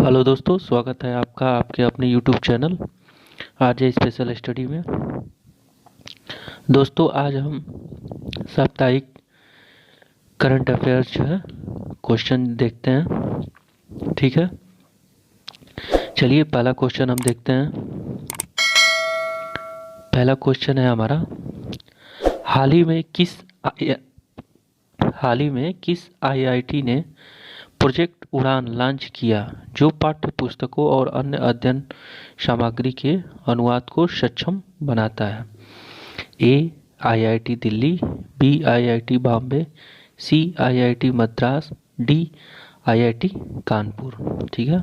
Hello दोस्तों, स्वागत है आपका आपके अपने YouTube channel RJ special study में। दोस्तों, आज हम साप्ताहिक करंट अफेयर्स जो है क्वेश्चन देखते हैं। ठीक है, चलिए पहला क्वेश्चन हम देखते हैं। पहला क्वेश्चन है हमारा, हाल ही में किस आईआईटी ने प्रोजेक्ट उड़ान लॉन्च किया, जो पाठ्य पुस्तकों और अन्य अध्ययन सामग्री के अनुवाद को सक्षम बनाता है? A IIT Delhi, B IIT Bombay, C IIT Madras, D IIT Kanpur. ठीक है,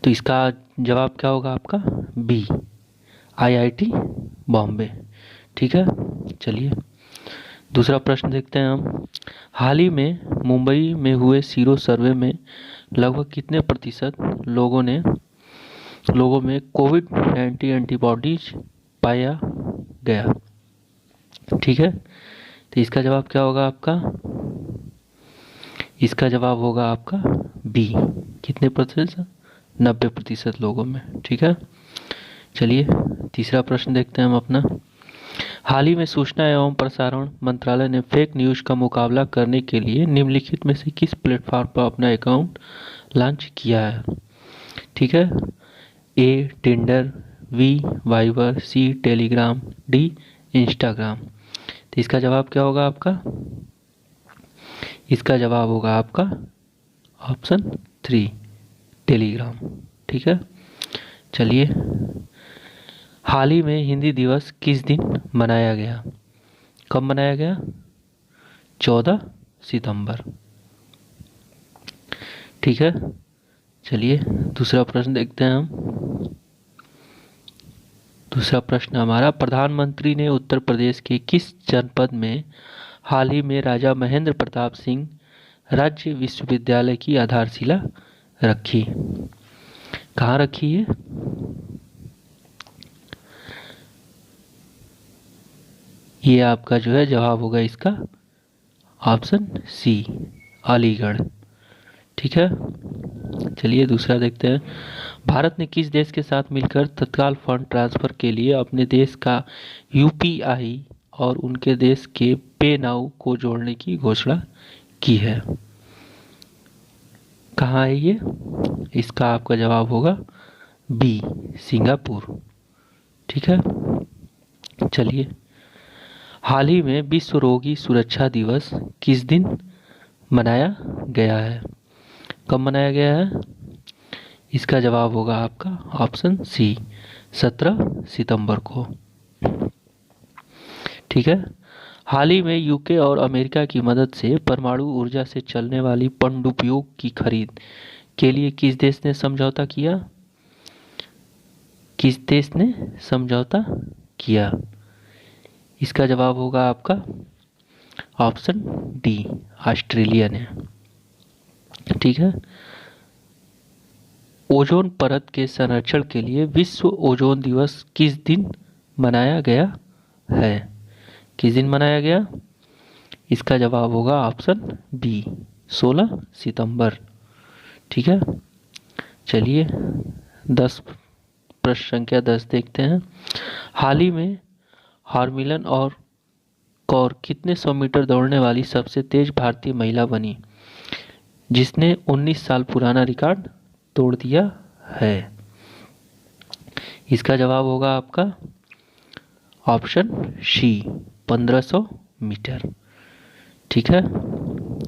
तो इसका जवाब क्या होगा आपका? B IIT Bombay. ठीक है, चलिए दूसरा प्रश्न देखते हैं हम। हाल ही में मुंबई में हुए सीरो सर्वे में लगभग कितने प्रतिशत लोगों में कोविड-19 एंटीबॉडीज पाया गया? ठीक है, तो इसका जवाब क्या होगा आपका? इसका जवाब होगा आपका बी। कितने प्रतिशत? 90% लोगों में। ठीक है, चलिए तीसरा प्रश्न देखते हैं हम अपना। हाल ही में सूचना एवं प्रसारण मंत्रालय ने फेक न्यूज़ का मुकाबला करने के लिए निम्नलिखित में से किस प्लेटफॉर्म पर अपना अकाउंट लॉन्च किया है? ठीक है, ए टिंडर, बी वाइबर, सी टेलीग्राम, डी इंस्टाग्राम। तो इसका जवाब क्या होगा आपका? इसका जवाब होगा आपका ऑप्शन 3 टेलीग्राम। ठीक है, चलिए हाल ही में हिंदी दिवस किस दिन मनाया गया? कब मनाया गया? 14 सितंबर। ठीक है, चलिए दूसरा प्रश्न देखते हैं हम। दूसरा प्रश्न हमारा, प्रधानमंत्री ने उत्तर प्रदेश के किस जनपद में हाल ही में राजा महेंद्र प्रताप सिंह राज्य विश्वविद्यालय की आधारशिला रखी? कहाँ रखी है? ये आपका जो है जवाब होगा इसका ऑप्शन सी अलीगढ़। ठीक है, चलिए दूसरा देखते हैं। भारत ने किस देश के साथ मिलकर तत्काल फंड ट्रांसफर के लिए अपने देश का यूपीआई और उनके देश के पे नाउ को जोड़ने की घोषणा की है? कहाँ है ये? इसका आपका जवाब होगा बी सिंगापुर। ठीक है, चलिए हाल ही में विश्व रोगी सुरक्षा दिवस किस दिन मनाया गया है? कब मनाया गया है? इसका जवाब होगा आपका ऑप्शन सी 17 सितंबर को। ठीक है, हाल ही में यूके और अमेरिका की मदद से परमाणु ऊर्जा से चलने वाली पनडुब्बियों की खरीद के लिए किस देश ने समझौता किया? किस देश ने समझौता किया? इसका जवाब होगा आपका ऑप्शन डी ऑस्ट्रेलिया ने। ठीक है, ओजोन परत के संरक्षण के लिए विश्व ओजोन दिवस किस दिन मनाया गया है? किस दिन मनाया गया? इसका जवाब होगा ऑप्शन बी 16 सितंबर। ठीक है, चलिए 10 प्रश्न संख्या 10 देखते हैं। हाल ही में हरमिलन और कौर कितने 100 मीटर दौड़ने वाली सबसे तेज भारतीय महिला बनी, जिसने 19 साल पुराना रिकॉर्ड तोड़ दिया है? इसका जवाब होगा आपका ऑप्शन सी 1500 मीटर। ठीक है,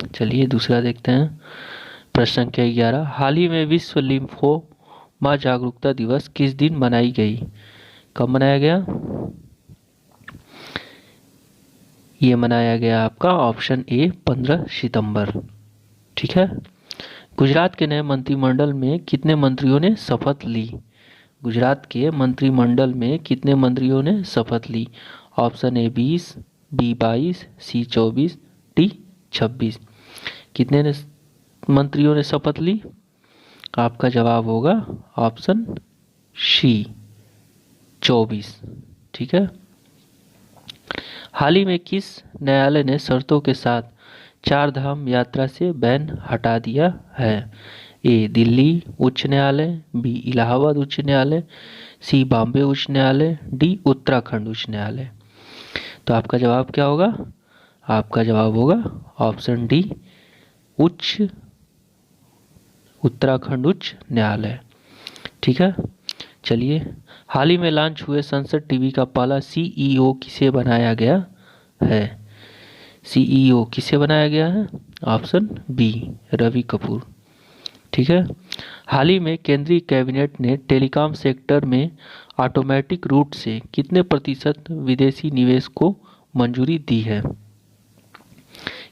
चलिए दूसरा देखते हैं। प्रश्न संख्या 11, हाल ही में विश्व लिम्फोमा जागरूकता दिवस किस दिन मनाई गई? कब मनाया गया? ये मनाया गया आपका ऑप्शन ए 15 सितंबर। ठीक है, गुजरात के नए मंत्रिमंडल में कितने मंत्रियों ने शपथ ली? गुजरात के मंत्रिमंडल में कितने मंत्रियों ने शपथ ली? Option A 20, B 22, C 24, D 26। कितने ने मंत्रियों ने शपथ ली? आपका जवाब होगा ऑप्शन सी 24। ठीक है, हाल ही में किस न्यायालय ने शर्तों के साथ चार धाम यात्रा से बैन हटा दिया है? ए दिल्ली उच्च न्यायालय, बी इलाहाबाद उच्च न्यायालय, सी बॉम्बे उच्च न्यायालय, डी उत्तराखंड उच्च न्यायालय। तो आपका जवाब क्या होगा? आपका जवाब होगा ऑप्शन डी, उत्तराखंड उच्च न्यायालय। ठीक है, चलिए। हाल ही में लॉन्च हुए संसद टीवी का पहला सीईओ किसे बनाया गया है? सीईओ किसे बनाया गया है? Option B, Ravi Kapoor. ठीक है। हाल ही में केंद्रीय कैबिनेट ने टेलीकॉम सेक्टर में ऑटोमेटिक रूट से कितने प्रतिशत विदेशी निवेश को मंजूरी दी है?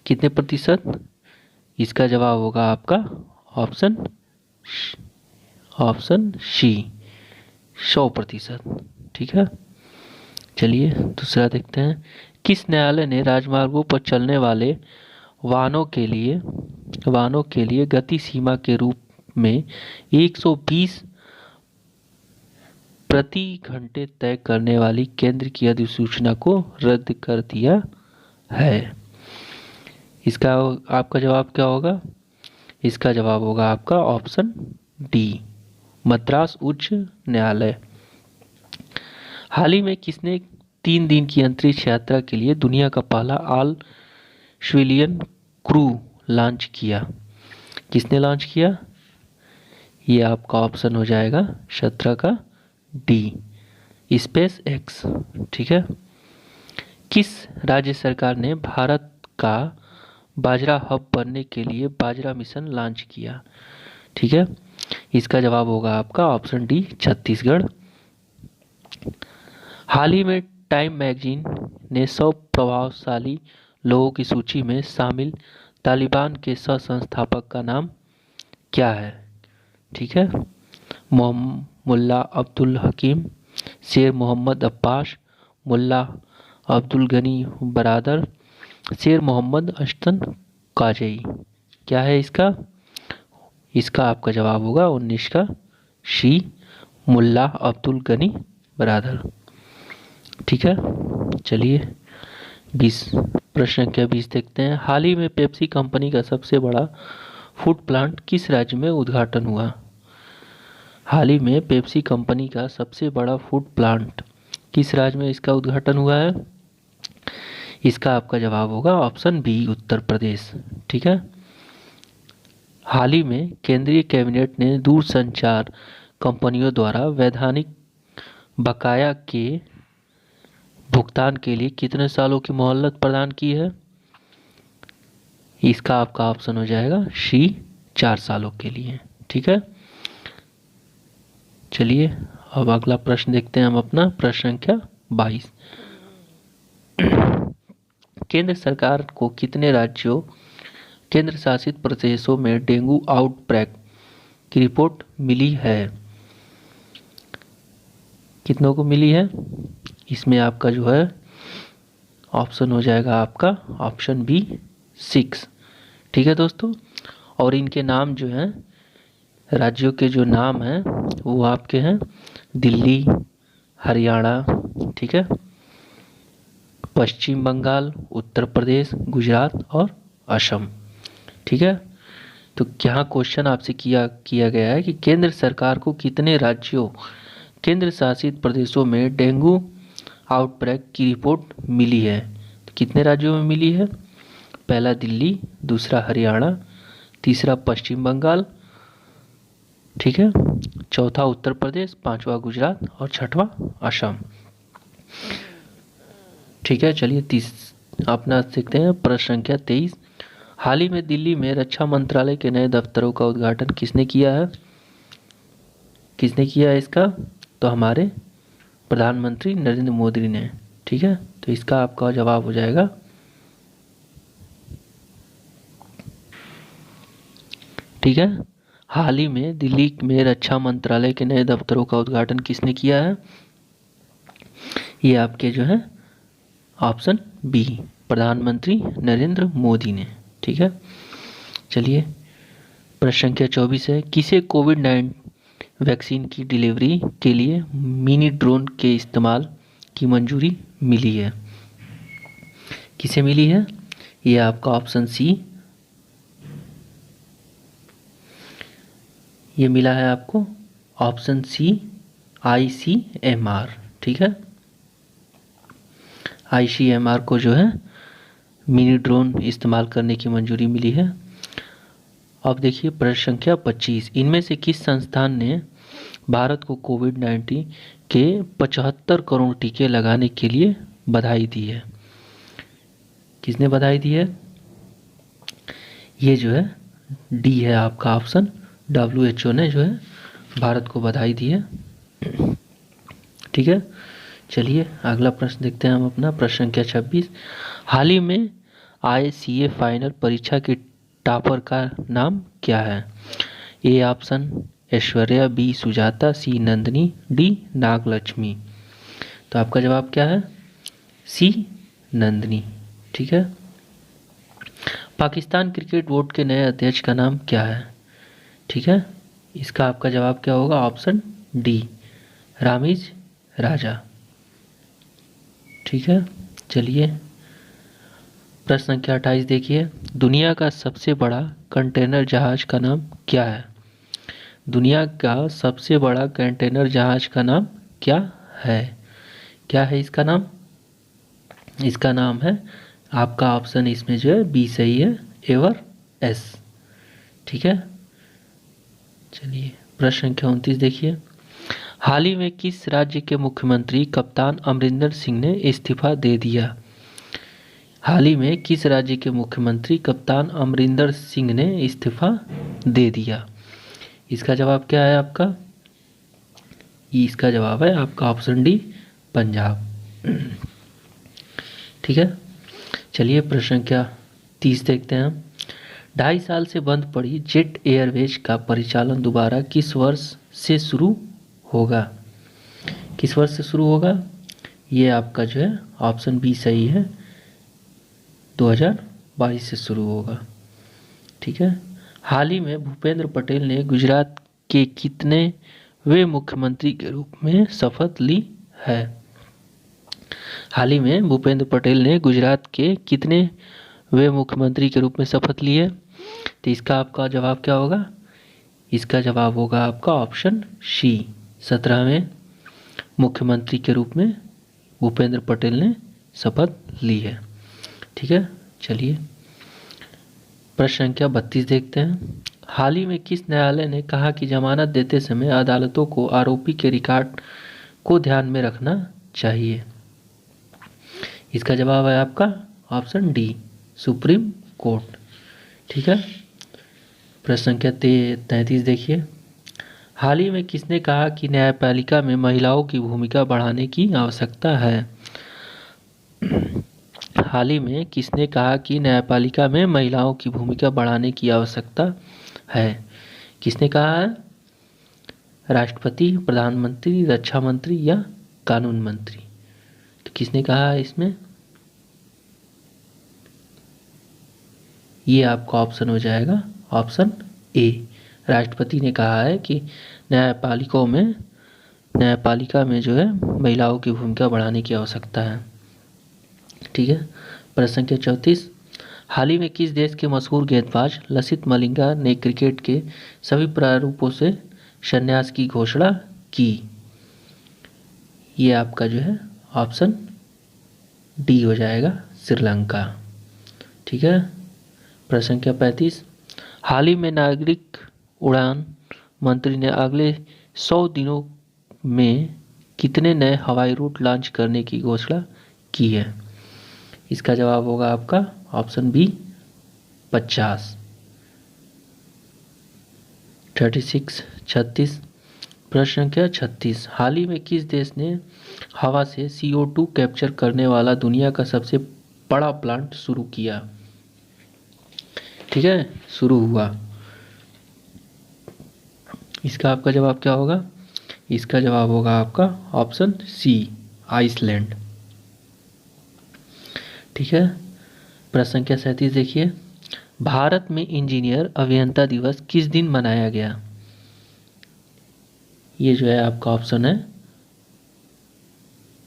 कितने प्रतिशत? इसका जवाब होगा आपका ऑप्शन सी, 100%। ठीक है, चलिए दूसरा देखते हैं। किस न्यायालय ने राजमार्गों पर चलने वाले वाहनों के लिए गति सीमा के रूप में 120 प्रति घंटे तय करने वाली केंद्र की अधिसूचना को रद्द कर दिया है? इसका आपका जवाब क्या होगा? इसका जवाब होगा आपका ऑप्शन डी, मद्रास उच्च न्यायालय। हाल ही में किसने 3 दिन की अंतरिक्ष यात्रा के लिए दुनिया का पहला ऑल सिविलियन क्रू लॉन्च किया? किसने लॉन्च किया? ये आपका ऑप्शन हो जाएगा 17 का डी, स्पेस एक्स। ठीक है। किस राज्य सरकार ने भारत का बाजरा हब बनने के लिए बाजरा मिशन लॉन्च किया? ठीक है, इसका जवाब होगा आपका ऑप्शन डी, छत्तीसगढ़। हाल ही में टाइम मैगजीन ने 100 प्रभावशाली लोगों की सूची में शामिल तालिबान के सह संस्थापक का नाम क्या है? ठीक है, मुल्ला अब्दुल हकीम, शेर मोहम्मद अब्बास, मुल्ला अब्दुल गनी बरादर, शेर मोहम्मद अश्तन काजई। क्या है इसका? इसका आपका जवाब होगा 19 का शी, मुल्ला अब्दुल गनी बरादर। ठीक है, चलिए 20 प्रश्न संख्या 20 देखते हैं। हाल ही में पेप्सी कंपनी का सबसे बड़ा फूड प्लांट किस राज्य में उद्घाटन हुआ? हाल ही में पेप्सी कंपनी का सबसे बड़ा फूड प्लांट किस राज्य में इसका उद्घाटन हुआ है? इसका आपका जवाब होगा ऑप्शन बी, उत्तर प्रदेश। ठीक है। हाल ही में केंद्रीय कैबिनेट ने दूरसंचार कंपनियों द्वारा वैधानिक बकाया के भुगतान के लिए कितने सालों की मोहलत प्रदान की है? इसका आपका ऑप्शन हो जाएगा सी, 4 सालों के लिए। ठीक है, चलिए अब अगला प्रश्न देखते हैं हम अपना प्रश्न संख्या 22। केंद्र सरकार को कितने राज्यों, केंद्र शासित प्रदेशों में डेंगू आउटब्रेक की रिपोर्ट मिली है? कितनों को मिली है? इसमें आपका जो है ऑप्शन हो जाएगा आपका ऑप्शन बी, 6। ठीक है दोस्तों, और इनके नाम जो हैं, राज्यों के जो नाम हैं वो आपके हैं दिल्ली, हरियाणा, ठीक है, पश्चिम बंगाल, उत्तर प्रदेश, गुजरात और असम। ठीक है, तो यहाँ क्वेश्चन आपसे किया गया है कि केंद्र सरकार को कितने राज्यों, केंद्र शासित प्रदेशों में डेंगू आउटब्रेक की रिपोर्ट मिली है? तो कितने राज्यों में मिली है? पहला दिल्ली, दूसरा हरियाणा, तीसरा पश्चिम बंगाल, ठीक है, चौथा उत्तर प्रदेश, पांचवा गुजरात और छठवां असम। ठीक है, चलिए अपना सीखते हैं प्रश्न संख्या 23। हाल ही में दिल्ली में रक्षा मंत्रालय के नए दफ्तरों का उद्घाटन किसने किया है? किसने किया है इसका? तो हमारे प्रधानमंत्री नरेंद्र मोदी ने। ठीक है, तो इसका आपका जवाब हो जाएगा ठीक है, हाल ही में दिल्ली में रक्षा मंत्रालय के नए दफ्तरों का उद्घाटन किसने किया है? ये आपके जो है ऑप्शन बी, प्रधानमंत्री नरेंद्र मोदी ने। ठीक है, चलिए प्रश्न संख्या 24 है, किसे कोविड-19 वैक्सीन की डिलीवरी के लिए मिनी ड्रोन के इस्तेमाल की मंजूरी मिली है? किसे मिली है? ये आपका ऑप्शन सी, ये मिला है आपको ऑप्शन सी ICMR। ठीक है, ICMR को जो है मिनी ड्रोन इस्तेमाल करने की मंजूरी मिली है। अब देखिए प्रश्न संख्या 25, इनमें से किस संस्थान ने भारत को कोविड-19 के 75 करोड़ टीके लगाने के लिए बधाई दी है? किसने बधाई दी है? ये जो है डी है आपका ऑप्शन, WHO ने जो है भारत को बधाई दी है। ठीक है, चलिए अगला प्रश्न देखते हैं हम अपना प्रश्न संख्या 26, हाल ही में आए CA फाइनल परीक्षा के टॉपर का नाम क्या है? A option Aishwarya, B Sujata, C Nandini, D Nagalakshmi. तो आपका जवाब क्या है? सी नंदिनी। ठीक है, पाकिस्तान क्रिकेट बोर्ड के नए अध्यक्ष का नाम क्या है? ठीक है, इसका आपका जवाब क्या होगा? ऑप्शन डी रामीज राजा। ठीक है, चलिए प्रश्न संख्या 28 देखिए, दुनिया का सबसे बड़ा कंटेनर जहाज का नाम क्या है? दुनिया का सबसे बड़ा कंटेनर जहाज का नाम क्या है? क्या है इसका नाम? इसका नाम है आपका ऑप्शन इसमें जो है बी सही है, एवरेस्ट। ठीक है, चलिए प्रश्न संख्या 29 देखिए, हाल ही में किस राज्य के मुख्यमंत्री कप्तान अमरिंदर सिंह ने इस्तीफा दे दिया? हाल ही में किस राज्य के मुख्यमंत्री कप्तान अमरिंदर सिंह ने इस्तीफा दे दिया? इसका जवाब क्या है आपका? इसका जवाब है आपका ऑप्शन डी पंजाब। ठीक है, चलिए प्रश्न संख्या 30 देखते हैं हम, 2.5 साल से बंद पड़ी जेट एयरवेज का परिचालन दोबारा किस वर्ष से शुरू होगा? किस वर्ष से शुरू होगा? ये आपका जो है ऑप्शन बी सही है, 2022 से शुरू होगा। ठीक है, हाल ही में भूपेंद्र पटेल ने गुजरात के कितने मुख्यमंत्री के रूप में शपथ ली है? हाल ही में भूपेंद्र पटेल ने गुजरात के कितने मुख्यमंत्री के रूप में शपथ ली है? तो इसका आपका जवाब क्या होगा? इसका जवाब होगा आपका ऑप्शन सी, 17वें मुख्यमंत्री के रूप में भूपेंद्र पटेल ने शपथ ली है। ठीक है, चलिए प्रश्न संख्या 32 देखते हैं, हाल ही में किस न्यायालय ने कहा कि जमानत देते समय अदालतों को आरोपी के रिकॉर्ड को ध्यान में रखना चाहिए? इसका जवाब है आपका ऑप्शन डी, सुप्रीम कोर्ट। ठीक है, प्रश्न संख्या 33 देखिए, हाल ही में किसने कहा कि न्यायपालिका में महिलाओं की भूमिका बढ़ाने की आवश्यकता है? हाल ही में किसने कहा कि न्यायपालिका में महिलाओं की भूमिका बढ़ाने की आवश्यकता है? किसने कहा है? राष्ट्रपति, प्रधानमंत्री, रक्षा मंत्री या कानून मंत्री? तो किसने कहा है इसमें? ये आपका ऑप्शन हो जाएगा ऑप्शन ए, राष्ट्रपति ने कहा है कि न्यायपालिका में जो है महिलाओं की भूमिका बढ़ाने की आवश्यकता है। ठीक है, प्रश्न संख्या 34, हाल ही में किस देश के मशहूर गेंदबाज लसित मलिंगा ने क्रिकेट के सभी प्रारूपों से संन्यास की घोषणा की? ये आपका जो है ऑप्शन डी हो जाएगा, श्रीलंका। ठीक है, प्रश्न संख्या 35, हाल ही में नागरिक उड़ान मंत्री ने अगले 100 दिनों में कितने नए हवाई रूट लॉन्च करने की घोषणा की है? इसका जवाब होगा आपका ऑप्शन बी, 50। 36 प्रश्न संख्या 36, हाल ही में किस देश ने हवा से CO2 कैप्चर करने वाला दुनिया का सबसे बड़ा प्लांट शुरू किया? ठीक है, शुरू हुआ। इसका आपका जवाब क्या होगा? इसका जवाब होगा आपका ऑप्शन सी, आइसलैंड। ठीक है, प्रश्न संख्या 37 देखिए, भारत में इंजीनियर अभियंता दिवस किस दिन मनाया गया? ये जो है आपका ऑप्शन है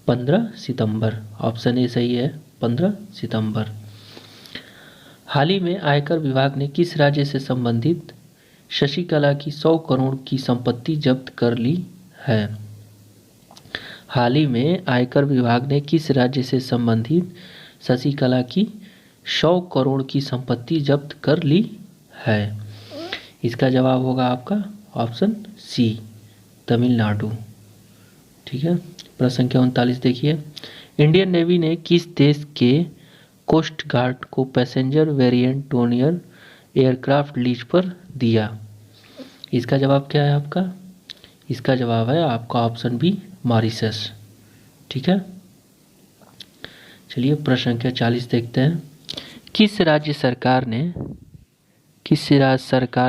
15 सितंबर। ऑप्शन ए सही है, 15 सितंबर। हाल ही में आयकर विभाग ने किस राज्य से संबंधित शशिकला की 100 करोड़ की संपत्ति जब्त कर ली है? हाल ही में आयकर विभाग ने किस राज्य से संबंधित शशिकला की 100 करोड़ की संपत्ति जब्त कर ली है? इसका जवाब होगा आपका ऑप्शन सी, तमिलनाडु। ठीक है। प्रश्न संख्या 39 देखिए, इंडियन नेवी ने किस देश के कोस्ट गार्ड को passenger variant Donear aircraft lease पर दिया? इसका जवाब क्या है आपका? इसका जवाब है आपका ऑप्शन बी, मॉरिशस। ठीक है। चलिए प्रश्न संख्या 40 देखते हैं, किस राज्य सरकार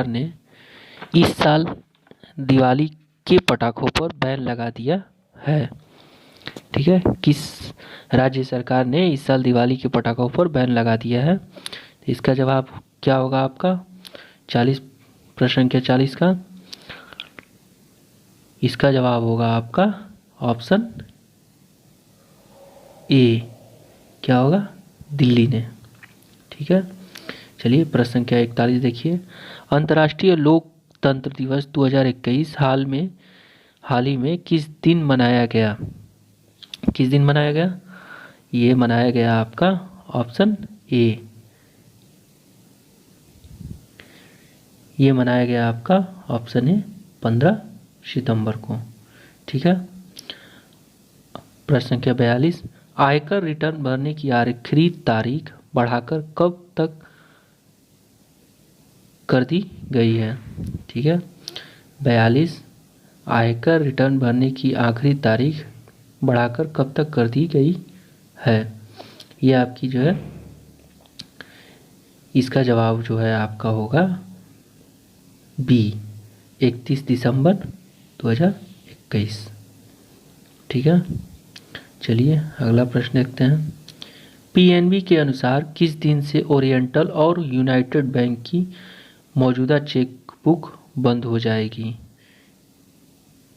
ने इस साल दिवाली के पटाखों पर बैन लगा दिया है? ठीक है, किस राज्य सरकार ने इस साल दिवाली के पटाखों पर बैन लगा दिया है? तो इसका जवाब क्या होगा आपका 40, प्रश्न संख्या 40 का? इसका जवाब होगा आपका ऑप्शन ए, क्या होगा? दिल्ली ने। ठीक है। चलिए प्रश्न संख्या 41 देखिए, अंतर्राष्ट्रीय लोकतंत्र दिवस 2021 हाल ही में किस दिन मनाया गया? किस दिन मनाया गया? ये मनाया गया आपका ऑप्शन ए, ये मनाया गया आपका ऑप्शन ए 15 सितंबर को। ठीक है। प्रश्न संख्या 42, आयकर रिटर्न भरने की आखिरी तारीख बढ़ाकर कब तक कर दी गई है? ठीक है। 42, आयकर रिटर्न भरने की आखिरी तारीख बढ़ाकर कब तक कर दी गई है? ये आपकी जो है, इसका जवाब जो है आपका होगा बी, 31 दिसंबर 2021। ठीक है। चलिए अगला प्रश्न देखते हैं, पीएनबी के अनुसार किस दिन से ओरिएंटल और यूनाइटेड बैंक की मौजूदा चेकबुक बंद हो जाएगी?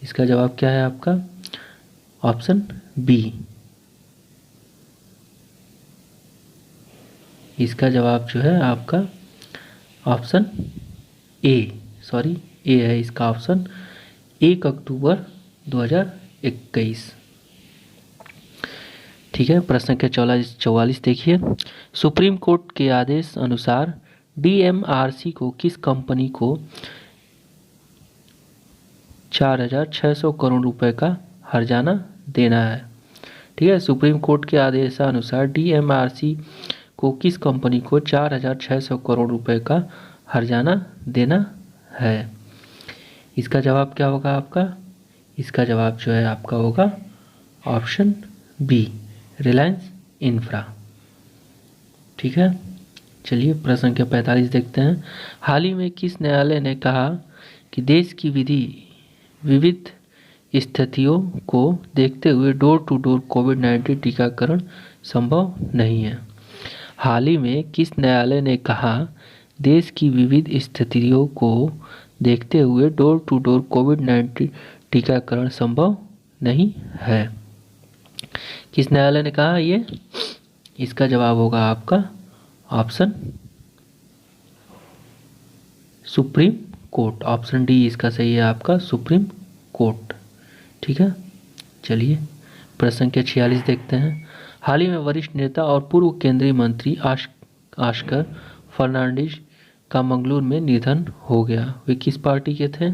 इसका जवाब क्या है आपका? ऑप्शन बी, इसका जवाब जो है आपका ऑप्शन ए, सॉरी ए है इसका ऑप्शन, 1 अक्टूबर 2021। ठीक है। प्रश्न संख्या 44 देखिए, सुप्रीम कोर्ट के आदेश अनुसार डीएमआरसी को किस कंपनी को 4,600 करोड़ रुपए का हर्जाना देना है? ठीक है। सुप्रीम कोर्ट के आदेशानुसार डीएमआरसी को किस कंपनी को 4,600 करोड़ रुपए का हर्जाना देना है? इसका जवाब क्या होगा आपका? इसका जवाब जो है आपका होगा ऑप्शन बी, रिलायंस इंफ्रा। ठीक है। चलिए प्रश्न संख्या 45 देखते हैं, हाल ही में किस न्यायालय ने कहा कि देश की विविध स्थितियों को देखते हुए डोर टू डोर कोविड-19 टीकाकरण संभव नहीं है? हाल ही में किस न्यायालय ने कहा देश की विविध स्थितियों को देखते हुए डोर टू डोर कोविड-19 टीकाकरण संभव नहीं है? किस न्यायालय ने कहा ये? इसका जवाब होगा आपका option supreme court, option D इसका सही है आपका, सुप्रीम कोर्ट। ठीक है। चलिए प्रश्न संख्या 46 देखते हैं, हाल ही में वरिष्ठ नेता और पूर्व केंद्रीय मंत्री ऑस्कर फर्नांडिस का मंगलुरु में निधन हो गया। वे किस पार्टी के थे?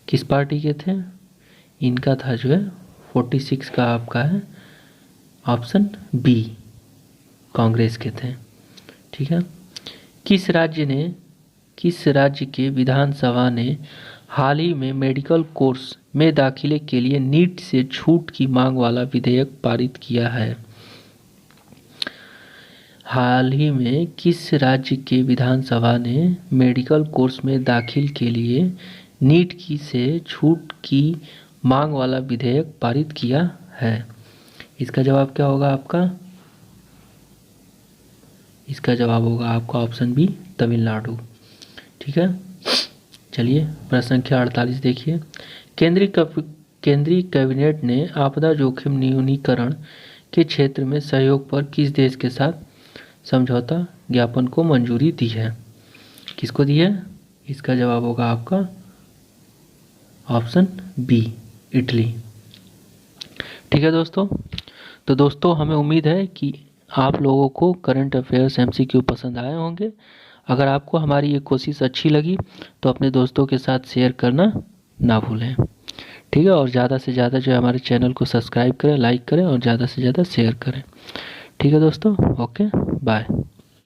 किस पार्टी के थे? इनका था जो है 46 का आपका है ऑप्शन बी, कांग्रेस के थे। ठीक है। किस राज्य के विधानसभा ने हाल ही में मेडिकल कोर्स में दाखिले के लिए नीट से छूट की मांग वाला विधेयक पारित किया है? हाल ही में किस राज्य के विधानसभा ने मेडिकल कोर्स में दाखिल के लिए नीट की से छूट की मांग वाला विधेयक पारित किया है? इसका जवाब क्या होगा आपका? इसका जवाब होगा आपका ऑप्शन बी, तमिलनाडु। ठीक है। चलिए प्रश्न संख्या 48 देखिए, केंद्रीय कैबिनेट ने आपदा जोखिम न्यूनीकरण के क्षेत्र में सहयोग पर किस देश के साथ समझौता ज्ञापन को मंजूरी दी है। किसको दी है? इसका जवाब होगा आपका ऑप्शन बी, इटली। ठीक है दोस्तों, तो दोस्तों हमें उम्मीद है कि आप लोगों को करंट अफेयर्स MCQ पसंद आए होंगे। अगर आपको हमारी ये कोशिश अच्छी लगी तो अपने दोस्तों के साथ शेयर करना ना भूलें। ठीक है, और ज़्यादा से ज़्यादा जो है हमारे चैनल को सब्सक्राइब करें, लाइक करें और ज़्यादा से ज़्यादा शेयर करें। ठीक है दोस्तों, ओके, बाय।